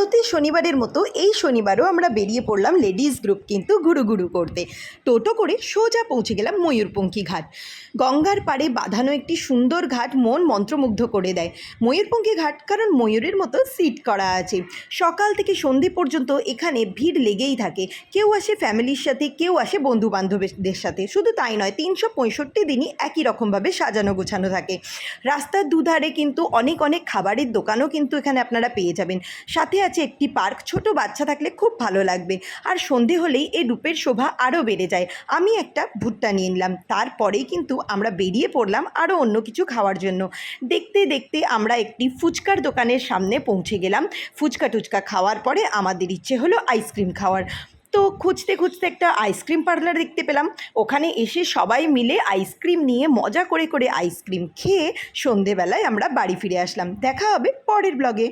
প্রতি শনিবারের মতো এই শনিবারও আমরা বেরিয়ে পড়লাম লেডিস গ্রুপ কিন্তু ঘুরু করতে। টোটো করে সোজা পৌঁছে গেলাম ময়ূরপঙ্খী ঘাট। গঙ্গার পাড়ে বাঁধানো একটি সুন্দর ঘাট মন মন্ত্রমুগ্ধ করে দেয়। ময়ূরপঙ্খী ঘাট কারণ ময়ূরের মতো সিট করা আছে। সকাল থেকে সন্ধে পর্যন্ত এখানে ভিড় লেগেই থাকে। কেউ আসে ফ্যামিলির সাথে, কেউ আসে বন্ধু বান্ধবদের সাথে। শুধু তাই নয়, 365 দিনই একই রকমভাবে সাজানো গোছানো থাকে। রাস্তার দুধারে কিন্তু অনেক খাবারের দোকানও কিন্তু এখানে আপনারা পেয়ে যাবেন। সাথে আছে একটি পার্ক, ছোট বাচ্চা থাকলে খুব ভালো লাগবে। আর সন্ধে হলেই এই রূপের শোভা আরও বেড়ে যায়। আমি একটা ভুট্টা নিয়ে নিলাম, তারপরেই কিন্তু আমরা বেরিয়ে পড়লাম আরও অন্য কিছু খাওয়ার জন্য। দেখতে দেখতে আমরা একটি ফুচকার দোকানের সামনে পৌঁছে গেলাম। ফুচকা টুচকা খাওয়ার পরে আমাদের ইচ্ছে হলো আইসক্রিম খাওয়ার। তো খুঁজতে একটা আইসক্রিম পার্লার দেখতে পেলাম। ওখানে এসে সবাই মিলে আইসক্রিম নিয়ে মজা করে আইসক্রিম খেয়ে সন্ধেবেলায় আমরা বাড়ি ফিরে আসলাম। দেখা হবে পরের ব্লগে।